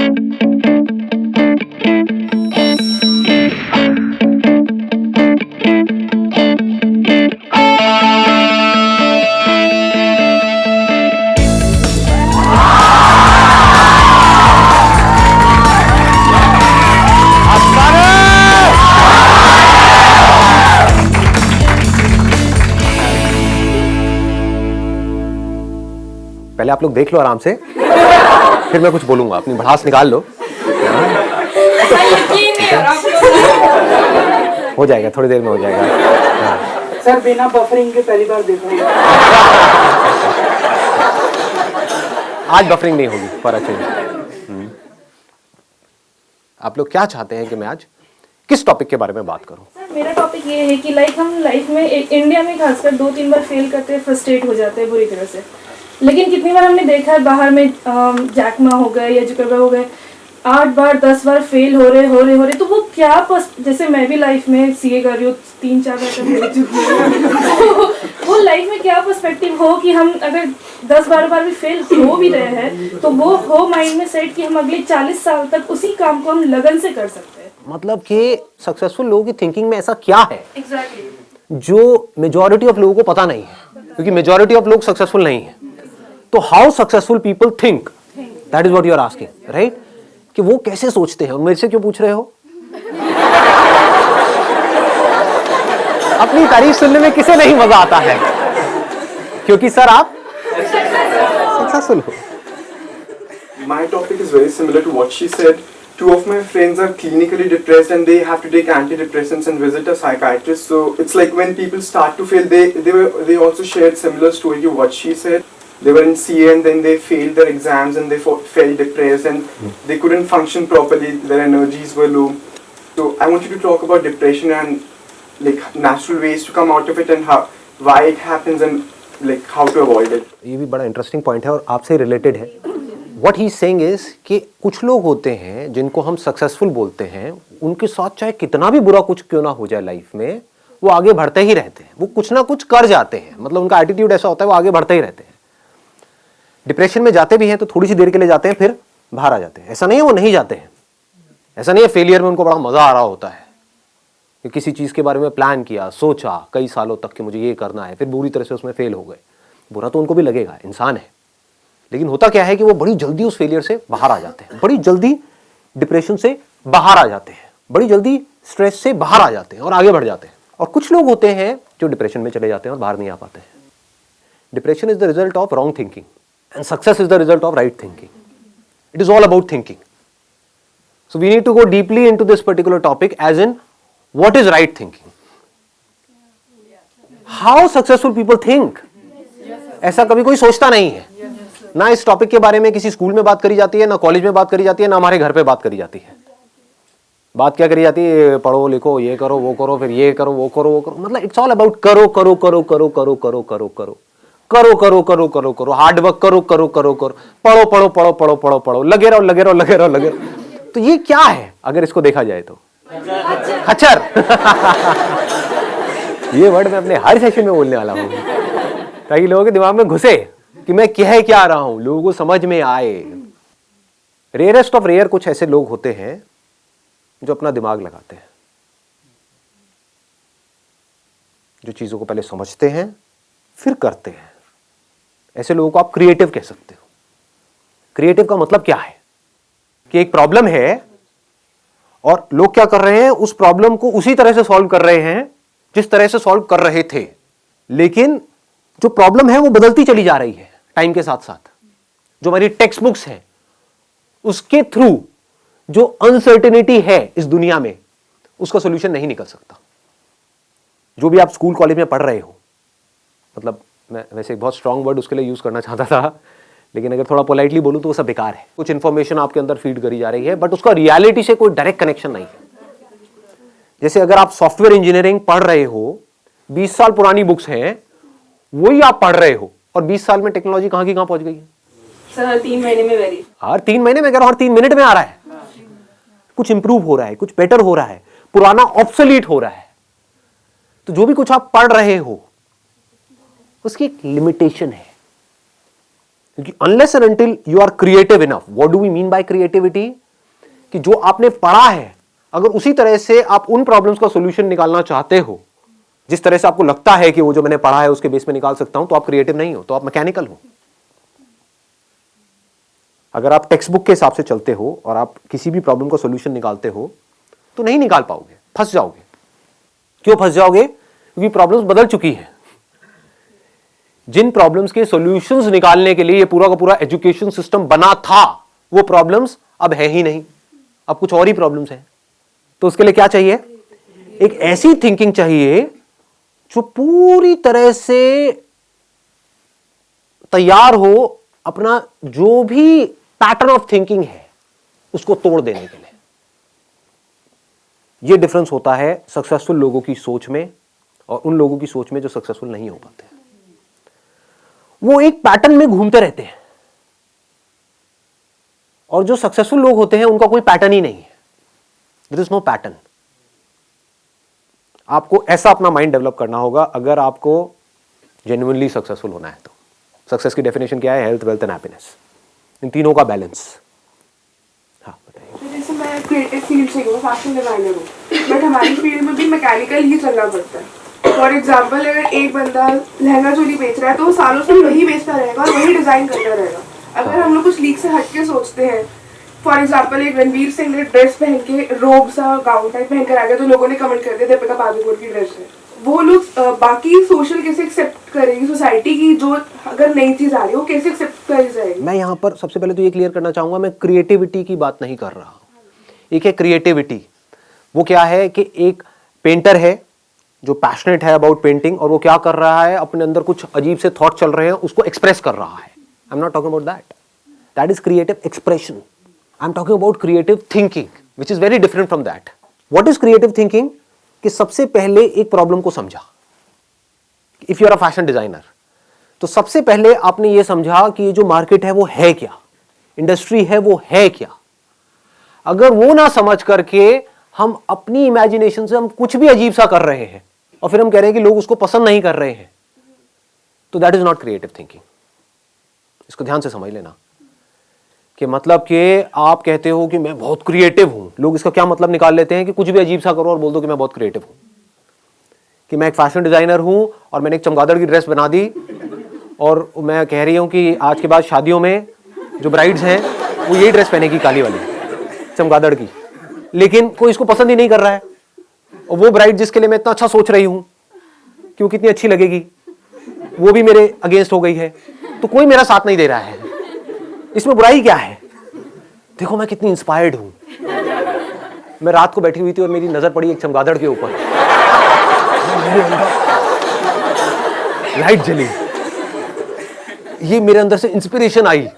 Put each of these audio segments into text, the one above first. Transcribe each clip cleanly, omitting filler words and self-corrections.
पहले आप लोग देख लो आराम से, फिर मैं कुछ बोलूंगा। अपनी भड़ास निकाल लो। हो जाएगा, थोड़ी देर में हो जाएगा। सर बिना बफरिंग के पहली बार देख रहा हूं। आज बफरिंग नहीं होगी, फॉर अ चेंज। आप लोग क्या चाहते हैं कि मैं आज किस टॉपिक के बारे में बात करूं? सर मेरा टॉपिक ये है कि हम लाइफ में इंडिया में खासकर 2-3 बार फेल करते हैं, फ्रस्ट्रेट हो जाते हैं बुरी तरह से। लेकिन कितनी बार हमने देखा है बाहर में, जैकमा हो गए या जुकरबर्ग हो गए, 8 बार 10 बार फेल हो रहे तो वो क्या जैसे मैं भी लाइफ में सीए कर रही हूँ, 3-4 बार तक हो चुकी हूँ। वो लाइफ में क्या पर्सपेक्टिव हो कि हम अगर 10-12 बार भी फेल हो भी रहे हैं तो वो हो माइंड में सेट कि हम अगले 40 साल तक उसी काम को हम लगन से कर सकते हैं। मतलब कि सक्सेसफुल लोगों की थिंकिंग में ऐसा क्या है एग्जैक्टली जो मेजॉरिटी ऑफ लोगों को पता नहीं है, क्योंकि मेजॉरिटी ऑफ लोग सक्सेसफुल नहीं है। तो how successful people think, that is what you are asking, right? कि वो कैसे सोचते हैं। और मेरे से क्यों पूछ रहे हो? अपनी तारीफ सुनने में किसे नहीं मजा आता है? क्योंकि सर आप सक्सेसफुल हो। My topic is very similar to what she said. 2 of my friends are clinically depressed and they have to take antidepressants and visit a psychiatrist. So it's like when people start to fail, they also shared similar story to what she said. They were in CA and then they failed their exams and they felt depressed and they couldn't function properly. Their energies were low. So I want you to talk about depression and like natural ways to come out of it and why it happens and like how to avoid it. ये भी बड़ा interesting point है और आपसे related है। What he is saying is कि कुछ लोग होते हैं जिनको हम सक्सेसफुल बोलते हैं, उनके साथ चाहे कितना भी बुरा कुछ क्यों ना हो जाए लाइफ में, वो आगे बढ़ते ही रहते हैं। वो कुछ ना कुछ कर जाते हैं, मतलब उनका एटीट्यूड ऐसा होता है, वो आगे बढ़ते ही रहते हैं। डिप्रेशन में जाते भी हैं तो थोड़ी सी देर के लिए जाते हैं, फिर बाहर आ जाते हैं। ऐसा नहीं है वो नहीं जाते हैं, ऐसा नहीं है फेलियर में उनको बड़ा मजा आ रहा होता है कि किसी चीज के बारे में प्लान किया, सोचा कई सालों तक कि मुझे ये करना है, फिर बुरी तरह से उसमें फेल हो गए। बुरा तो उनको भी लगेगा, इंसान है। लेकिन होता क्या है कि वो बड़ी जल्दी उस फेलियर से बाहर आ जाते हैं, बड़ी जल्दी डिप्रेशन से बाहर आ जाते हैं, बड़ी जल्दी स्ट्रेस से बाहर आ जाते हैं और आगे बढ़ जाते हैं। और कुछ लोग होते हैं जो डिप्रेशन में चले जाते हैं और बाहर नहीं आ पाते हैं। Depression is the result of wrong thinking and success is the result of right thinking. It is all about thinking. So we need to go deeply into this particular topic, as in what is right thinking, how successful people think. ऐसा कभी कोई सोचता नहीं है। ना इस topic के बारे में किसी स्कूल में बात करी जाती है, ना कॉलेज में बात करी जाती है, ना हमारे घर पे बात करी जाती है। बात क्या करी जाती है? पढ़ो लिखो, ये करो वो करो, फिर ये करो वो करो वो करो। मतलब इट्स ऑल अबाउट करो करो करो करो करो करो करो करो करो करो करो करो करो, हार्ड वर्क करो करो करो करो, पढ़ो पढ़ो पढ़ो पढ़ो पढ़ो पढ़ो, लगे रहो लगे रहो लगे रहो लगे रहो। तो ये क्या है अगर इसको देखा जाए तो? खच्चर। ये वर्ड मैं अपने हर सेशन में बोलने वाला हूं ताकि लोगों के दिमाग में घुसे कि मैं कह क्या रहा हूं, लोगों को समझ में आए। रेयरेस्ट ऑफ रेयर कुछ ऐसे लोग होते हैं जो अपना दिमाग लगाते हैं, जो चीजों को पहले समझते हैं फिर करते हैं। ऐसे लोगों को आप क्रिएटिव कह सकते हो। क्रिएटिव का मतलब क्या है कि एक प्रॉब्लम है और लोग क्या कर रहे हैं, उस प्रॉब्लम को उसी तरह से सॉल्व कर रहे हैं जिस तरह से सॉल्व कर रहे थे, लेकिन जो प्रॉब्लम है वो बदलती चली जा रही है टाइम के साथ साथ। जो हमारी टेक्स्ट बुक्स हैं उसके थ्रू जो अनसर्टेनिटी है इस दुनिया में, उसका सॉल्यूशन नहीं निकल सकता। जो भी आप स्कूल कॉलेज में पढ़ रहे हो, मतलब मैं वैसे एक बहुत स्ट्रांग वर्ड उसके लिए यूज करना चाहता था, लेकिन अगर थोड़ा पोलाइटली बोलूं तो वो सब बेकार है। कुछ इंफॉर्मेशन आपके अंदर फीड करी जा रही है, बट उसका रियलिटी से कोई डायरेक्ट कनेक्शन नहीं है। जैसे अगर आप सॉफ्टवेयर इंजीनियरिंग पढ़ रहे हो, 20 साल पुरानी बुक्स हैं, वही आप पढ़ रहे हो, और 20 साल में टेक्नोलॉजी कहां की कहां पहुंच गई है। सर हर 3 महीने में वेरी, हर 3 महीने में, हर 3 मिनट में आ रहा है। कुछ इंप्रूव हो रहा है, कुछ बेटर हो रहा है, पुराना ऑब्सोलीट हो रहा है। तो जो भी कुछ आप पढ़ रहे हो उसकी एक लिमिटेशन है। क्योंकि unless and until you are creative enough, what do we mean by creativity, कि जो आपने पढ़ा है अगर उसी तरह से आप उन प्रॉब्लम्स का सॉल्यूशन निकालना चाहते हो जिस तरह से आपको लगता है कि वो जो मैंने पढ़ा है उसके बेस में निकाल सकता हूं, तो आप क्रिएटिव नहीं हो, तो आप मैकेनिकल हो। अगर आप टेक्स्ट बुक के हिसाब से चलते हो और आप किसी भी प्रॉब्लम का सॉल्यूशन निकालते हो तो नहीं निकाल पाओगे, फंस जाओगे। क्यों फंस जाओगे? क्योंकि प्रॉब्लम्स बदल चुकी हैं। जिन प्रॉब्लम्स के सॉल्यूशंस निकालने के लिए ये पूरा का पूरा एजुकेशन सिस्टम बना था, वो प्रॉब्लम्स अब है ही नहीं, अब कुछ और ही प्रॉब्लम्स हैं। तो उसके लिए क्या चाहिए? एक ऐसी थिंकिंग चाहिए जो पूरी तरह से तैयार हो अपना जो भी पैटर्न ऑफ थिंकिंग है उसको तोड़ देने के लिए। यह डिफरेंस होता है सक्सेसफुल लोगों की सोच में और उन लोगों की सोच में जो सक्सेसफुल नहीं हो पाते। वो एक पैटर्न में घूमते रहते हैं और जो सक्सेसफुल लोग होते हैं उनका कोई पैटर्न ही नहीं है। There is no pattern. आपको ऐसा अपना माइंड डेवलप करना होगा अगर आपको जेन्युइनली सक्सेसफुल होना है। तो सक्सेस की डेफिनेशन क्या है? हेल्थ, वेल्थ एंड हैप्पीनेस, इन तीनों का बैलेंस। हाँ बताइए। जैसे मैं क्रिएटिव फील्ड से हूँ, फैशन डिजाइनर हूँ, बट हमारी फील्ड में भी मैकेनिकल ही चलना पड़ता है। फॉर एग्जाम्पल अगर एक बंदा लहंगा चोली बेच रहा है तो वो सालों से वही बेचता रहेगा और वही डिजाइन करता रहेगा। अगर हम लोग कुछ लीक से हटके सोचते हैं, फॉर एग्जाम्पल एक रणवीर सिंह ने ड्रेस पहन के रोब सा गाउन टाइप पहन कर आ गया तो लोगों ने कमेंट कर दिया दीपिका पादुकोण की ड्रेस है। वो लोग बाकी सोशल कैसे एक्सेप्ट करेगी सोसाइटी की, जो अगर नई चीज आ रही है वो कैसे एक्सेप्ट करी जाएगी? मैं यहां पर सबसे पहले तो ये क्लियर करना चाहूंगा, मैं क्रिएटिविटी की बात नहीं कर रहा हूं। एक है क्रिएटिविटी, वो क्या है कि एक पेंटर है जो पैशनेट है अबाउट पेंटिंग और वो क्या कर रहा है, अपने अंदर कुछ अजीब से थॉट चल रहे हैं उसको एक्सप्रेस कर रहा है। I am not talking about that, that is creative expression. I am talking about creative thinking which is very different from that. What is creative thinking? कि सबसे पहले एक प्रॉब्लम को समझा। If you are a fashion designer तो सबसे पहले आपने ये समझा कि ये जो मार्केट है वो है क्या, इंडस्ट्री है वो है क्या। अगर वो ना समझ करके हम अपनी इमेजिनेशन से हम कुछ भी अजीब सा कर रहे हैं और फिर हम कह रहे हैं कि लोग उसको पसंद नहीं कर रहे हैं, तो that is not creative thinking. इसको ध्यान से समझ लेना कि मतलब कि आप कहते हो कि मैं बहुत क्रिएटिव हूं, लोग इसका क्या मतलब निकाल लेते हैं कि कुछ भी अजीब सा करो और बोल दो कि मैं बहुत क्रिएटिव हूं। कि मैं एक फैशन डिजाइनर हूं और मैंने एक चमगादड़ की ड्रेस बना दी और मैं कह रही हूं कि आज के बाद शादियों में जो ब्राइड्स हैं वो यही ड्रेस पहनेगी, काली वाली चमगादड़ की, लेकिन कोई इसको पसंद ही नहीं कर रहा है। और वो ब्राइड जिसके लिए मैं इतना अच्छा सोच रही हूं कि वो कितनी अच्छी लगेगी, वो भी मेरे अगेंस्ट हो गई है, तो कोई मेरा साथ नहीं दे रहा है। इसमें बुराई क्या है? देखो मैं कितनी इंस्पायर्ड हूं। मैं रात को बैठी हुई थी और मेरी नजर पड़ी एक चमगादड़ के ऊपर, लाइट जली, ये मेरे अंदर से इंस्पिरेशन आई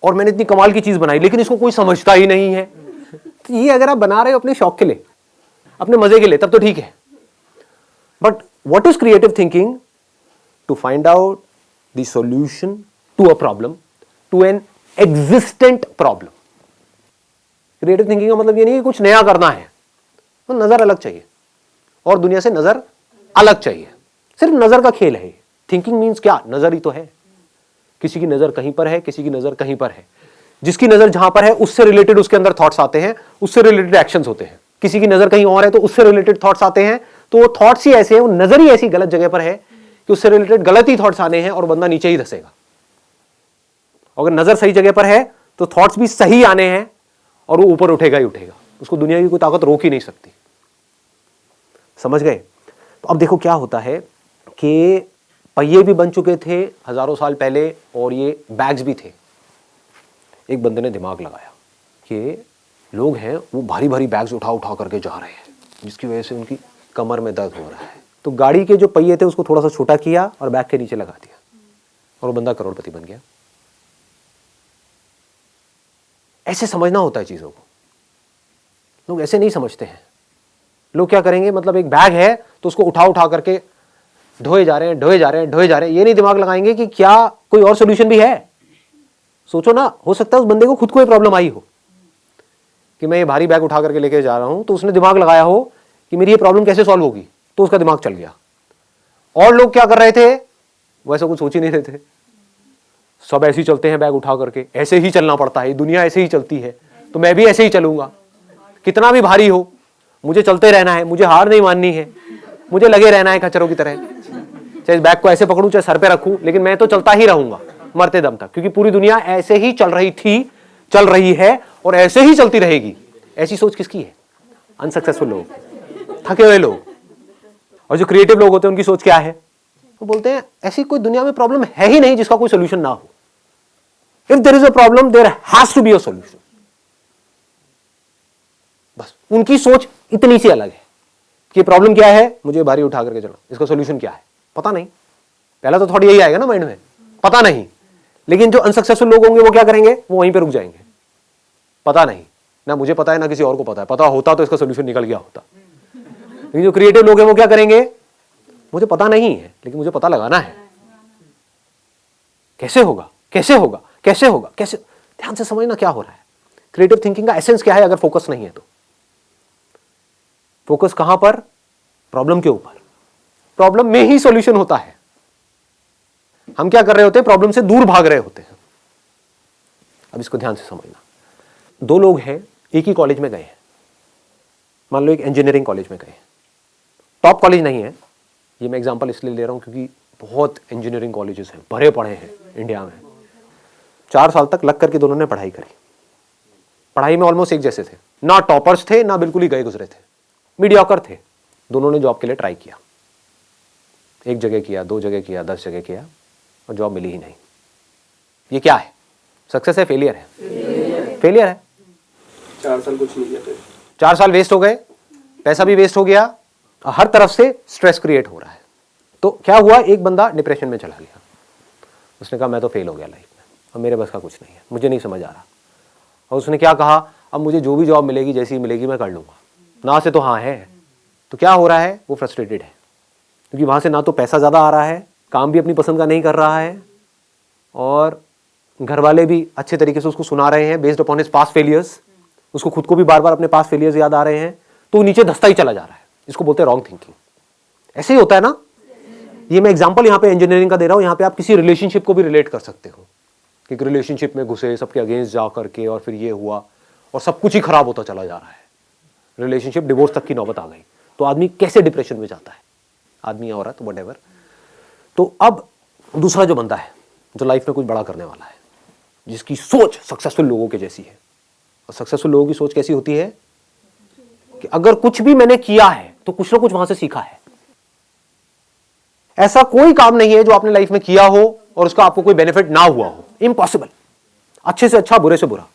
और मैंने इतनी कमाल की चीज बनाई, लेकिन इसको कोई समझता ही नहीं है। तो ये अगर आप बना रहे हो अपने शौक के लिए, अपने मजे के लिए, तब तो ठीक है। But what is creative thinking? To find out the solution to a problem, to an existent problem. Creative thinking का मतलब ये नहीं कि कुछ नया करना है, तो नजर अलग चाहिए और दुनिया से नजर अलग चाहिए। सिर्फ नजर का खेल है। थिंकिंग मीन्स क्या? नजर ही तो है। किसी की नजर कहीं पर है, किसी की नजर कहीं पर है। जिसकी नजर जहां पर है उससे रिलेटेड उसके अंदर थॉट्स आते हैं, उससे रिलेटेड एक्शंस होते हैं। किसी की नजर कहीं और है तो उससे रिलेटेड थॉट्स आते हैं, तो वो थॉट्स ही ऐसे हैं, वो नजर ही ऐसी गलत जगह पर है कि उससे रिलेटेड गलत ही थॉट्स आने हैं और बंदा नीचे ही धसेगा। अगर नजर सही जगह पर है तो थॉट्स भी सही आने हैं और वो ऊपर उठेगा ही उठेगा। उसको दुनिया की कोई ताकत रोक ही नहीं सकती। समझ गए? तो अब देखो क्या होता है कि पहिए भी बन चुके थे हजारों साल पहले और ये बैग्स भी थे। एक बंदे ने दिमाग लगाया कि लोग हैं वो भारी भारी बैग्स उठा उठा करके जा रहे हैं, जिसकी वजह से उनकी कमर में दर्द हो रहा है। तो गाड़ी के जो पहिए थे उसको थोड़ा सा छोटा किया और बैग के नीचे लगा दिया और वो बंदा करोड़पति बन गया। ऐसे समझना होता है चीजों को। लोग ऐसे नहीं समझते हैं। लोग क्या करेंगे, मतलब एक बैग है तो उसको उठा उठा करके ढोए जा रहे हैं, ढोए जा रहे हैं, ढोए जा रहे हैं। ये नहीं दिमाग लगाएंगे कि क्या कोई और सोल्यूशन भी है। सोचो ना, हो सकता है उस बंदे को खुद कोई प्रॉब्लम आई हो कि मैं ये भारी बैग उठा करके लेके जा रहा हूं, तो उसने दिमाग लगाया हो कि मेरी ये प्रॉब्लम कैसे सॉल्व होगी, तो उसका दिमाग चल गया। और लोग क्या कर रहे थे, वैसा कुछ सोच ही नहीं रहे थे, सब ऐसे ही चलते हैं बैग उठा करके, ऐसे ही चलना पड़ता है, दुनिया ऐसे ही चलती है, तो मैं भी ऐसे ही चलूंगा, कितना भी भारी हो मुझे चलते रहना है, मुझे हार नहीं माननी है, मुझे लगे रहना है खच्चरों की तरह, चाहे बैग को ऐसे पकड़ूं चाहे सर पे रखूं, लेकिन मैं तो चलता ही रहूंगा मरते दम तक, क्योंकि पूरी दुनिया ऐसे ही चल रही थी, चल रही है और ऐसे ही चलती रहेगी। ऐसी सोच किसकी है? अनसक्सेसफुल लोग, थके हुए लोग। और जो क्रिएटिव लोग होते हैं उनकी सोच क्या है? वो बोलते हैं ऐसी कोई दुनिया में प्रॉब्लम है ही नहीं जिसका कोई सोल्यूशन ना हो। If there is a problem there has to be a solution. बस उनकी सोच इतनी सी अलग है कि प्रॉब्लम क्या है, मुझे भारी उठा करके चलना, इसका सोल्यूशन क्या है पता नहीं। पहला तो थोड़ी यही आएगा ना माइंड में, पता नहीं। लेकिन जो अनसक्सेसफुल लोग होंगे वो क्या करेंगे? वो वहीं पे रुक जाएंगे, पता नहीं, ना मुझे पता है ना किसी और को पता है, पता होता तो इसका सोल्यूशन निकल गया होता। लेकिन जो क्रिएटिव लोग हैं वो क्या करेंगे? मुझे पता नहीं है लेकिन मुझे पता लगाना है, कैसे होगा, कैसे होगा, कैसे होगा, कैसे। ध्यान से समझना क्या हो रहा है। क्रिएटिव थिंकिंग का एसेंस क्या है? अगर फोकस नहीं है तो फोकस कहां पर? प्रॉब्लम के ऊपर। प्रॉब्लम में ही सॉल्यूशन होता है। हम क्या कर रहे होते हैं? प्रॉब्लम से दूर भाग रहे होते हैं। अब इसको ध्यान से समझना। दो लोग हैं, एक ही कॉलेज में गए हैं, मान लो एक इंजीनियरिंग कॉलेज में गए, टॉप कॉलेज नहीं है, ये मैं एग्जांपल इसलिए ले रहा हूं क्योंकि बहुत इंजीनियरिंग कॉलेजेस हैं, भरे पड़े हैं इंडिया में। 4 साल तक लग करके दोनों ने पढ़ाई करी, पढ़ाई में ऑलमोस्ट एक जैसे थे, ना टॉपर्स थे ना बिल्कुल ही गए गुजरे थे, मीडियोकर थे। दोनों ने जॉब के लिए ट्राई किया, एक जगह किया, 2 जगह किया, 10 जगह किया और जॉब मिली ही नहीं। ये क्या है? सक्सेस है, फेलियर है? फेलियर है। 4 साल कुछ नहीं किया फिर 4 साल वेस्ट हो गए, पैसा भी वेस्ट हो गया, हर तरफ से स्ट्रेस क्रिएट हो रहा है। तो क्या हुआ? एक बंदा डिप्रेशन में चला गया, उसने कहा मैं तो फेल हो गया लाइफ में, अब मेरे बस का कुछ नहीं है, मुझे नहीं समझ आ रहा। और उसने क्या कहा? अब मुझे जो भी जॉब मिलेगी, जैसी मिलेगी मैं कर लूंगा, ना से तो हाँ है। तो क्या हो रहा है? वो फ्रस्ट्रेटेड है क्योंकि वहां से ना तो पैसा ज्यादा आ रहा है, काम भी अपनी पसंद का नहीं कर रहा है, और घर वाले भी अच्छे तरीके से उसको सुना रहे हैं based upon his past failures, उसको खुद को भी बार बार अपने पास्ट फेलियर्स याद आ रहे हैं, तो वो नीचे धंसता ही चला जा रहा है। इसको बोलते हैं रॉन्ग थिंकिंग। ऐसे ही होता है ना। ये मैं एग्जांपल यहाँ पे इंजीनियरिंग का दे रहा हूँ, यहाँ पे आप किसी रिलेशनशिप को भी रिलेट कर सकते हो कि एक रिलेशनशिप में घुसे, सबके अगेंस्ट जा करके, और फिर ये हुआ और सब कुछ ही खराब होता चला जा रहा है, रिलेशनशिप डिवोर्स तक की नौबत आ गई, तो आदमी कैसे डिप्रेशन में जाता है, आदमी या औरत व्हाटएवर। तो अब दूसरा जो बंदा है जो लाइफ में कुछ बड़ा करने वाला है, जिसकी सोच सक्सेसफुल लोगों के जैसी है, और सक्सेसफुल लोगों की सोच कैसी होती है कि अगर कुछ भी मैंने किया है तो कुछ ना कुछ वहां से सीखा है। ऐसा कोई काम नहीं है जो आपने लाइफ में किया हो और उसका आपको कोई बेनिफिट ना हुआ हो, इम्पॉसिबल। अच्छे से अच्छा, बुरे से बुरा।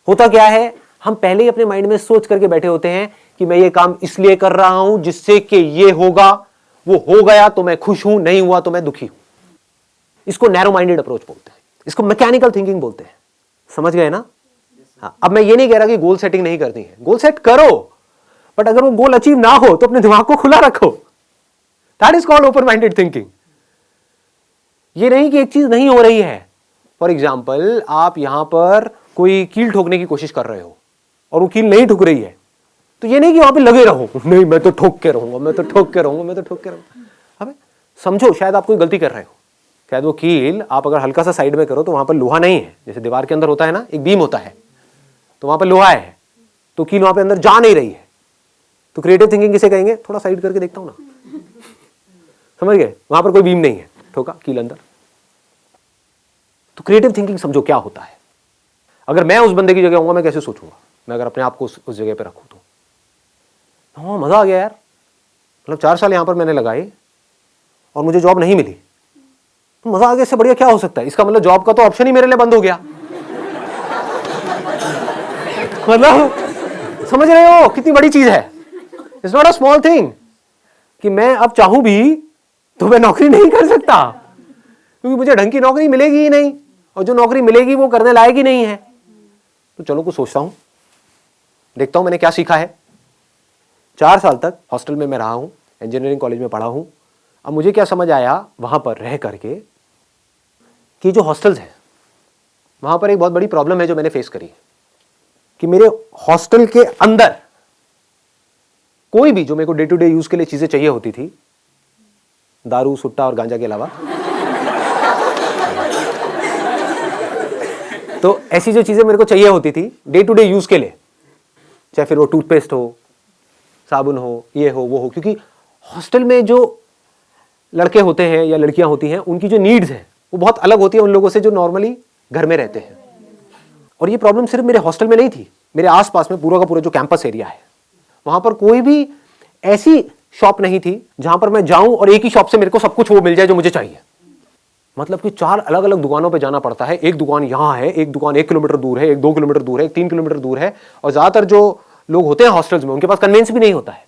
होता क्या है? हम पहले ही अपने माइंड में सोच करके बैठे होते हैं कि मैं ये काम इसलिए कर रहा हूं जिससे कि ये होगा, वो हो गया तो मैं खुश हूं, नहीं हुआ तो मैं दुखी हूं। इसको नैरो माइंडेड अप्रोच बोलते हैं, इसको मैकेनिकल थिंकिंग बोलते हैं। समझ गए ना? हाँ, अब मैं ये नहीं कह रहा कि गोल सेटिंग नहीं करनी है, गोल सेट करो, बट अगर वो गोल अचीव ना हो तो अपने दिमाग को खुला रखो। That is called open minded thinking. ये नहीं कि एक चीज नहीं हो रही है। फॉर एग्जाम्पल, आप यहां पर कोई कील ठोकने की कोशिश कर रहे हो और वो कील नहीं ठुक रही है, तो ये नहीं कि वहां पे लगे रहो, नहीं मैं तो ठोक के रहूंगा, मैं तो ठोक के रहूंगा, मैं तो ठोक के रहूंगा। अबे समझो, शायद आप कोई गलती कर रहे हो, शायद वो कील आप अगर हल्का सा साइड में करो तो वहां पर लोहा नहीं है, जैसे दीवार के अंदर होता है ना, एक बीम होता है, तो वहां पर लोहा है, तो कील वहां पे अंदर जा नहीं रही है। तो क्रिएटिव थिंकिंग किसे कहेंगे? थोड़ा साइड करके देखता हूं ना, समझ गए? वहां पर कोई बीम नहीं है, ठोका कील अंदर। तो क्रिएटिव थिंकिंग समझो क्या होता है। अगर मैं उस बंदे की जगह होऊंगा, मैं कैसे सोचूंगा? मैं अगर अपने आप को उस जगह पे रखूं तो हाँ, मजा आ गया यार, मतलब 4 साल यहां पर मैंने लगाए और मुझे जॉब नहीं मिली, तो मजा आ गया, इससे बढ़िया क्या हो सकता है? इसका मतलब जॉब का तो ऑप्शन ही मेरे लिए बंद हो गया। मतलब समझ रहे हो कितनी बड़ी चीज है? It's not a small thing कि मैं अब चाहूं भी तो मैं नौकरी नहीं कर सकता, क्योंकि मुझे ढंग की नौकरी मिलेगी ही नहीं, और जो नौकरी मिलेगी वो करने लायक ही नहीं है। तो चलो कुछ सोचता हूं, देखता हूं मैंने क्या सीखा है। 4 साल तक हॉस्टल में मैं रहा हूं, इंजीनियरिंग कॉलेज में पढ़ा हूं। अब मुझे क्या समझ आया वहां पर रह करके कि जो हॉस्टल्स हैं वहां पर एक बहुत बड़ी प्रॉब्लम है जो मैंने फेस करी, कि मेरे हॉस्टल के अंदर कोई भी जो मेरे को डे टू डे यूज के लिए चीजें चाहिए होती थी, दारू, सुट्टा और गांजा के अलावा, तो ऐसी जो चीजें मेरे को चाहिए होती थी डे टू डे यूज के लिए, चाहे फिर वो टूथपेस्ट हो, साबुन हो, ये हो वो हो, क्योंकि हॉस्टल में जो लड़के होते हैं या लड़कियां होती हैं उनकी जो नीड्स हैं वो बहुत अलग होती है उन लोगों से जो नॉर्मली घर में रहते हैं। और ये प्रॉब्लम सिर्फ मेरे हॉस्टल में नहीं थी, मेरे आसपास में पूरा का पूरा जो कैंपस एरिया है वहां पर कोई भी ऐसी शॉप नहीं थी जहां पर मैं जाऊं और एक ही शॉप से मेरे को सब कुछ वो मिल जाए जो मुझे चाहिए। मतलब कि 4 अलग अलग दुकानों पे जाना पड़ता है, एक दुकान यहाँ है, एक दुकान 1 किलोमीटर दूर है, एक 2 किलोमीटर दूर है, एक 3 किलोमीटर दूर है, और ज्यादातर जो लोग होते हैं हॉस्टल्स में उनके पास कन्वेंस भी नहीं होता है,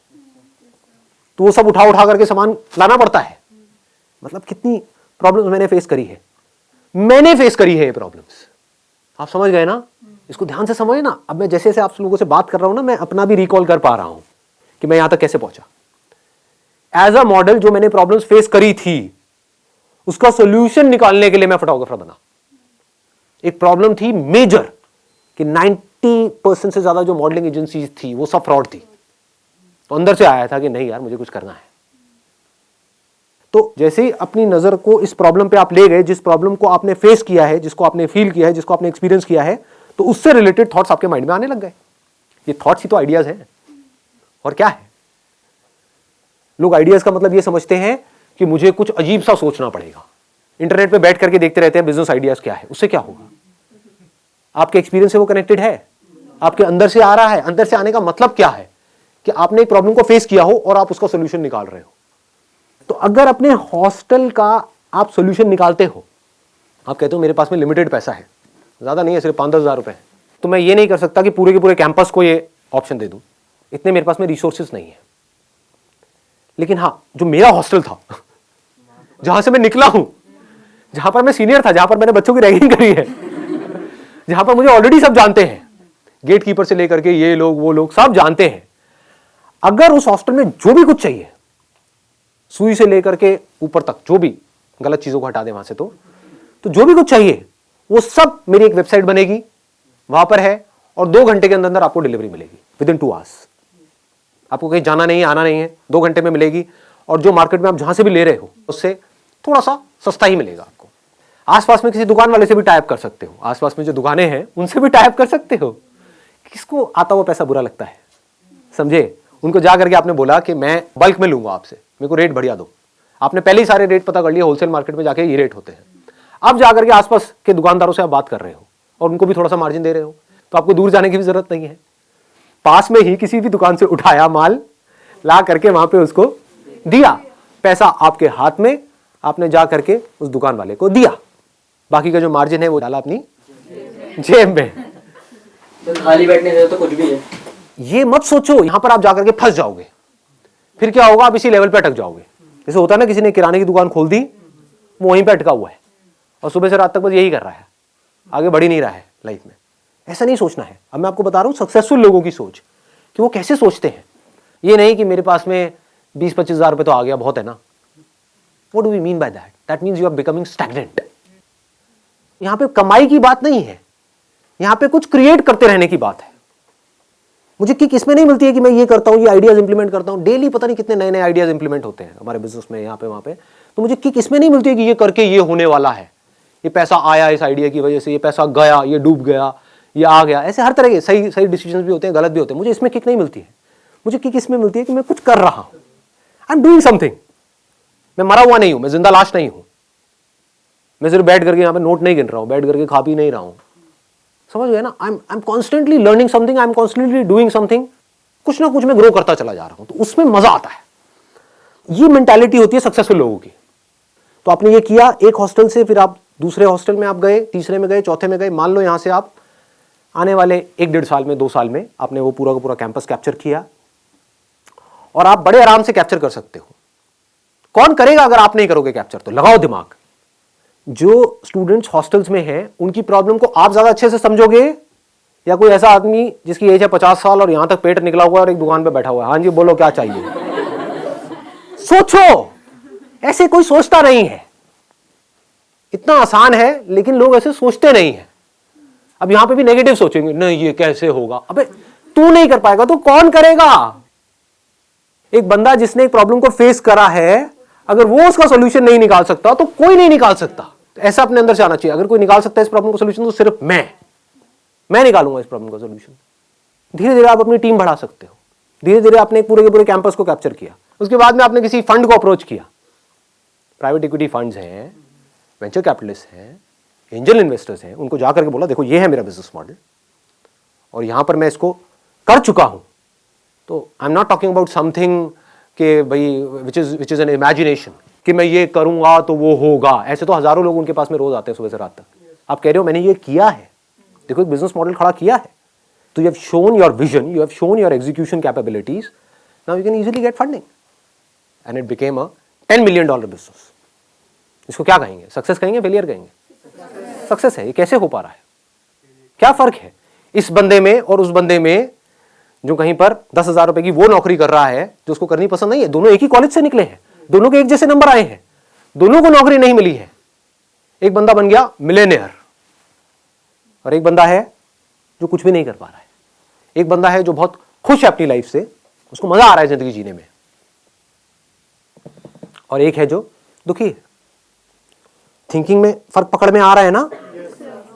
तो वो सब उठा करके सामान लाना पड़ता है। मतलब कितनी प्रॉब्लम्स मैंने फेस करी है, मैंने फेस करी है ये प्रॉब्लम्स। आप समझ गए ना, इसको ध्यान से समझे ना। अब मैं जैसे जैसे आप लोगों से बात कर रहा हूं ना, मैं अपना भी रिकॉल कर पा रहा हूं कि मैं यहां तक कैसे पहुंचा। एज अ मॉडल जो मैंने प्रॉब्लम्स फेस करी थी उसका सोल्यूशन निकालने के लिए मैं फोटोग्राफर बना। एक प्रॉब्लम थी मेजर कि 90% से ज्यादा जो मॉडलिंग एजेंसी थी वो सब फ्रॉड थी, तो अंदर से आया था कि नहीं यार मुझे कुछ करना है। तो जैसे ही अपनी नजर को इस प्रॉब्लम पे आप ले गए, जिस प्रॉब्लम को आपने फेस किया है, जिसको आपने फील किया है, जिसको आपने एक्सपीरियंस किया है, तो उससे रिलेटेड थॉट्स आपके माइंड में आने लग गए। ये थॉट्स ही तो आइडियाज हैं, और क्या है। लोग आइडियाज का मतलब ये समझते हैं कि मुझे कुछ अजीब सा सोचना पड़ेगा। इंटरनेट पे बैठ करके देखते रहते हैं बिजनेस आइडियाज क्या है, उससे क्या होगा। आपके एक्सपीरियंस से वो कनेक्टेड है, आपके अंदर से आ रहा है। अंदर से आने का मतलब क्या है कि आपने एक प्रॉब्लम को फेस किया हो और आप उसका सोल्यूशन निकाल रहे हो। तो अगर अपने हॉस्टल का आप सोल्यूशन निकालते हो, आप कहते हो मेरे पास में लिमिटेड पैसा है, ज्यादा नहीं है, सिर्फ 5-10 हज़ार रुपए है, तो मैं ये नहीं कर सकता कि पूरे के पूरे कैंपस को ये ऑप्शन दे दूं, इतने मेरे पास में रिसोर्सेज नहीं है। लेकिन हाँ, जो मेरा हॉस्टल था जहां से मैं निकला हूं, जहां पर मैं सीनियर था, जहां पर मैंने बच्चों की रैगिंग करी है, जहां पर मुझे ऑलरेडी सब जानते हैं, गेट कीपर से लेकर के ये लोग वो लोग सब जानते हैं। अगर उस हॉस्टल में जो भी कुछ चाहिए, सुई से लेकर के ऊपर तक, जो भी गलत चीजों को हटा दे वहां से, तो जो भी कुछ चाहिए वो सब मेरी एक वेबसाइट बनेगी, वहां पर है, और 2 घंटे के अंदर अंदर आपको डिलीवरी मिलेगी, विदिन 2 आवर्स। आपको कहीं जाना नहीं है, आना नहीं है, 2 घंटे में मिलेगी। और जो मार्केट में आप जहां से भी ले रहे हो उससे थोड़ा सा सस्ता ही मिलेगा आपको। आसपास में किसी दुकान वाले से भी टाइप कर सकते हो, आसपास में जो दुकानें हैं उनसे भी टाइप कर सकते हो। किसको आता हुआ पैसा बुरा लगता है, समझे। उनको जा करके आपने बोला कि मैं बल्क में लूंगा आपसे, मेरे को रेट बढ़िया दो। आपने पहले ही सारे रेट पता कर लिए, होलसेल मार्केट में जाके ये रेट होते हैं। अब जाकर के आसपास के दुकानदारों से आप बात कर रहे हो और उनको भी थोड़ा सा मार्जिन दे रहे हो, तो आपको दूर जाने की भी जरूरत नहीं है। पास में ही किसी भी दुकान से उठाया माल, ला करके वहां पे उसको दिया, पैसा आपके हाथ में, आपने जा करके उस दुकान वाले को दिया, बाकी का जो मार्जिन है वो डाला अपनी जेब में। तो खाली बैठने से तो कुछ भी है। ये मत सोचो यहां पर आप जाकर के फंस जाओगे, फिर क्या होगा, आप इसी लेवल पे अटक जाओगे। जैसे होता है ना, किसी ने किराने की दुकान खोल दी, वो वहीं पे अटका हुआ है और सुबह से रात तक बस यही कर रहा है, आगे बढ़ ही नहीं रहा है लाइफ में। ऐसा नहीं सोचना है। अब मैं आपको बता रहा हूं सक्सेसफुल लोगों की सोच, कि वो कैसे सोचते हैं। ये नहीं कि मेरे पास में 20-25 हज़ार रुपए तो आ गया, बहुत है ना। What do we mean by that? That means you are becoming stagnant. यहां पे कमाई की बात नहीं है, यहां पे कुछ क्रिएट करते रहने की बात है। मुझे किक इसमें नहीं मिलती है कि मैं ये करता हूं, ये आइडियाज इंप्लीमेंट करता हूं, डेली पता नहीं कितने नए नए आइडियाज इंप्लीमेंट होते हैं हमारे बिजनेस में, यहाँ पे वहां पे। तो मुझे किक इसमें नहीं मिलती है कि ये करके ये होने वाला है, ये पैसा आया इस आइडिया की वजह से, ये पैसा गया, ये डूब गया, ये आ गया। ऐसे हर तरह के सही सही डिसीजन भी होते हैं, गलत भी होते हैं। मुझे इसमें किक नहीं मिलती है। मुझे किक इसमें मिलती है कि मैं कुछ कर रहा हूं, आई एम डूइंग समथिंग। मैं मरा हुआ नहीं हूं, मैं जिंदा लाश नहीं हूं। मैं सिर्फ बैठ करके यहाँ पे नोट नहीं गिन रहा हूं, बैठ करके खा पी नहीं रहा हूं। समझ गए ना? I am constantly learning something, I am constantly doing something. कुछ ना कुछ मैं ग्रो करता चला जा रहा हूं, तो उसमें मजा आता है। ये मेंटालिटी होती है सक्सेसफुल लोगों की। तो आपने ये किया, एक हॉस्टल से फिर आप दूसरे हॉस्टल में आप गए, तीसरे में गए, चौथे में गए। मान लो यहां से आप आने वाले 1-1.5 साल में, 2 साल में आपने वो पूरा का पूरा कैंपस कैप्चर किया, और आप बड़े आराम से कैप्चर कर सकते हो। कौन करेगा अगर आप नहीं करोगे कैप्चर? तो लगाओ दिमाग। जो स्टूडेंट्स हॉस्टल्स में हैं उनकी प्रॉब्लम को आप ज्यादा अच्छे से समझोगे, या कोई ऐसा आदमी जिसकी एज है 50 साल और यहां तक पेट निकला हुआ है और एक दुकान पे बैठा हुआ है, हाँ जी बोलो क्या चाहिए? सोचो। ऐसे कोई सोचता नहीं है। इतना आसान है, लेकिन लोग ऐसे सोचते नहीं है। अब यहां पे भी नेगेटिव सोचेंगे, नहीं ये कैसे होगा। अबे तू नहीं कर पाएगा तो कौन करेगा? एक बंदा जिसने एक प्रॉब्लम को फेस करा है, अगर वो उसका सोल्यूशन नहीं निकाल सकता तो कोई नहीं निकाल सकता। ऐसा अपने अंदर से आना चाहिए। अगर कोई निकाल सकता है इस प्रॉब्लम का सोल्यूशन तो सिर्फ मैं। मैं निकालूंगा इस प्रॉब्लम का सोल्यूशन। धीरे धीरे आप अपनी टीम बढ़ा सकते हो, धीरे धीरे आपने एक पूरे के पूरे कैंपस को कैप्चर किया, उसके बाद में आपने किसी फंड को अप्रोच किया, प्राइवेट इक्विटी फंड्स हैं, वेंचर कैपिटलिस्ट हैं, एंजल इन्वेस्टर्स हैं, उनको जाकर के बोला देखो ये है मेरा बिजनेस मॉडल और यहां पर मैं इसको कर चुका हूं। तो आई am not talking about something कि भाई विच इज एन इमेजिनेशन कि मैं ये करूंगा तो वो होगा। ऐसे तो हजारों लोग उनके पास में रोज आते हैं सुबह से रात तक। आप कह रहे हो मैंने ये किया है, देखो एक बिजनेस मॉडल खड़ा किया है, तो you have shown your vision, you have shown your execution capabilities, now you can easily get funding and it became a $10 million business. इसको क्या कहेंगे, सक्सेस कहेंगे, फेलियर कहेंगे? सक्सेस है। ये कैसे हो पा रहा है? क्या फर्क है इस बंदे में और उस बंदे में जो कहीं पर 10,000 रुपए की वो नौकरी कर रहा है जो उसको करनी पसंद नहीं है? दोनों एक ही कॉलेज से निकले हैं, दोनों के एक जैसे नंबर आए हैं, दोनों को नौकरी नहीं मिली है। एक बंदा बन गया मिलेनियर और एक बंदा है जो कुछ भी नहीं कर पा रहा है। एक बंदा है जो बहुत खुश है अपनी लाइफ से, उसको मजा आ रहा है जिंदगी जीने में, और एक है जो दुखी है। थिंकिंग में फर्क पकड़ में आ रहा है ना?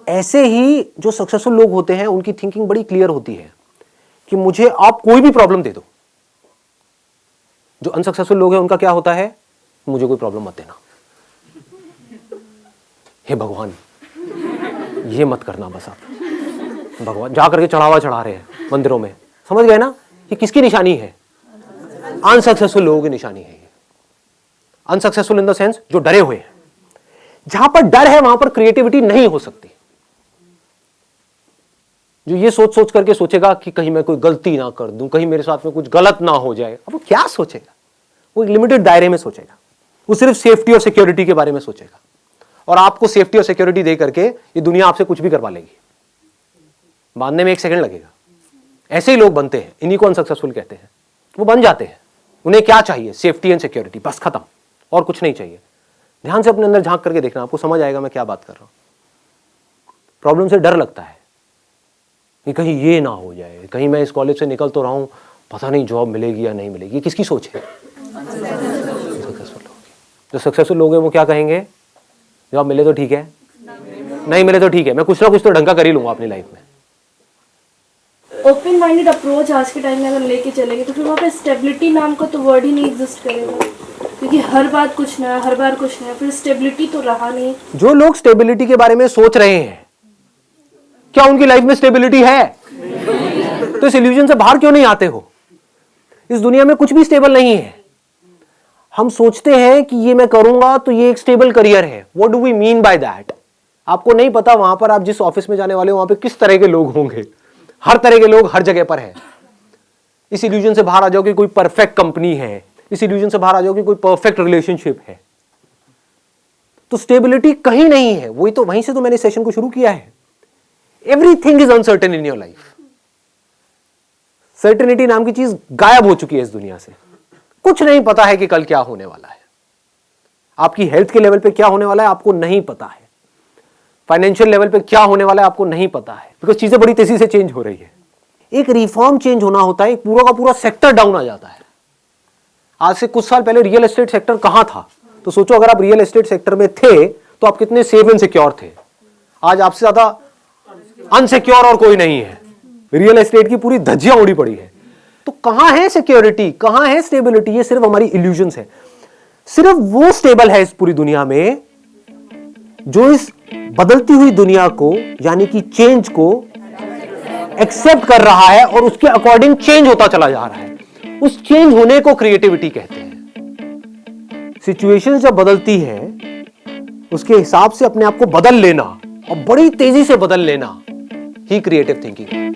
ऐसे ही जो सक्सेसफुल लोग होते हैं उनकी थिंकिंग बड़ी क्लियर होती है कि मुझे आप कोई भी प्रॉब्लम दे दो। जो अनसक्सेसफुल लोग हैं उनका क्या होता है, मुझे कोई प्रॉब्लम मत देना, हे भगवान ये मत करना बस। आप भगवान जा करके चढ़ावा चढ़ा रहे हैं मंदिरों में, समझ गए ना? ये किसकी निशानी है? अनसक्सेसफुल लोगों की निशानी है। अनसक्सेसफुल इन द सेंस जो डरे हुए हैं। जहां पर डर है वहां पर क्रिएटिविटी नहीं हो सकती। जो ये सोच सोच करके सोचेगा कि कहीं मैं कोई गलती ना कर दूं, कहीं मेरे साथ में कुछ गलत ना हो जाए, अब वो क्या सोचेगा? वो एक लिमिटेड दायरे में सोचेगा, वो सिर्फ सेफ्टी और सिक्योरिटी के बारे में सोचेगा, और आपको सेफ्टी और सिक्योरिटी दे करके ये दुनिया आपसे कुछ भी करवा लेगी, बांधने में 1 सेकंड लगेगा। ऐसे ही लोग बनते हैं, इन्हीं को अनसक्सेसफुल कहते हैं। वो बन जाते हैं, उन्हें क्या चाहिए? सेफ्टी एंड सिक्योरिटी, बस खत्म, और कुछ नहीं चाहिए। ध्यान से अपने अंदर झांक करके देखना, आपको समझ आएगा मैं क्या बात कर रहा हूं। प्रॉब्लम से डर लगता है कि कहीं ये ना हो जाए, कहीं मैं इस कॉलेज से निकल तो रहा हूं, पता नहीं जॉब मिलेगी या नहीं मिलेगी। ये किसकी सोच है? सक्सेसफुल लोग। जो सक्सेसफुल लोग हैं वो क्या कहेंगे? जॉब मिले तो ठीक है, नहीं मिले तो ठीक है, मैं कुछ ना कुछ तो ढंग का कर ही लूंगा अपनी लाइफ में। ओपन माइंडेड अप्रोच आज के टाइम में अगर लेके चलेंगे तो फिर वहाँ पे स्टेबिलिटी नाम का तो वर्ड ही नहीं एग्जिस्ट करेगा, क्योंकि हर बात कुछ नया, हर बार कुछ नया, फिर स्टेबिलिटी तो रहा नहीं। जो लोग स्टेबिलिटी के बारे में सोच रहे हैं, क्या उनकी लाइफ में स्टेबिलिटी है? तो इस इल्यूजन से बाहर क्यों नहीं आते हो? इस दुनिया में कुछ भी स्टेबल नहीं है। हम सोचते हैं कि ये मैं करूंगा तो ये एक स्टेबल करियर है। What do we mean by that? आपको नहीं पता वहां पर आप जिस ऑफिस में जाने वाले हो वहां पे किस तरह के लोग होंगे। हर तरह के लोग हर जगह पर है। इस इल्यूजन से बाहर आ जाओ कि कोई परफेक्ट कंपनी है, इस इल्यूजन से बाहर आ जाओ कि कोई परफेक्ट रिलेशनशिप है। तो स्टेबिलिटी कहीं नहीं है। वही तो, वहीं से तो मैंने सेशन को शुरू किया है। Everything is uncertain in your life. Certainty नाम की चीज गायब हो चुकी है इस दुनिया से। कुछ नहीं पता है कि कल क्या होने वाला है। आपकी हेल्थ के लेवल पे क्या होने वाला है आपको नहीं पता है। फाइनेंशियल लेवल पे क्या होने वाला है आपको नहीं पता है, बिकॉज चीजें बड़ी तेजी से चेंज हो रही है। एक रिफॉर्म चेंज होना होता है, पूरा का पूरा सेक्टर डाउन आ जाता है। आज से कुछ साल पहले रियल एस्टेट सेक्टर कहां था? तो सोचो अगर आप रियल एस्टेट सेक्टर में थे तो आप कितने सेफ एंड सिक्योर थे। आज आपसे ज्यादा अनसिक्योर और कोई नहीं है। रियल एस्टेट की पूरी धज्जियां उड़ी पड़ी है। तो कहां है सिक्योरिटी, कहां है स्टेबिलिटी? ये सिर्फ हमारी इल्यूजन्स है। सिर्फ वो स्टेबल है इस पूरी दुनिया में जो इस बदलती हुई दुनिया को, यानी कि चेंज को एक्सेप्ट कर रहा है और उसके अकॉर्डिंग चेंज होता चला जा रहा है। उस चेंज होने को क्रिएटिविटी कहते हैं। सिचुएशन जब बदलती है उसके हिसाब से अपने आप को बदल लेना और बड़ी तेजी से बदल लेना ही क्रिएटिव थिंकिंग है।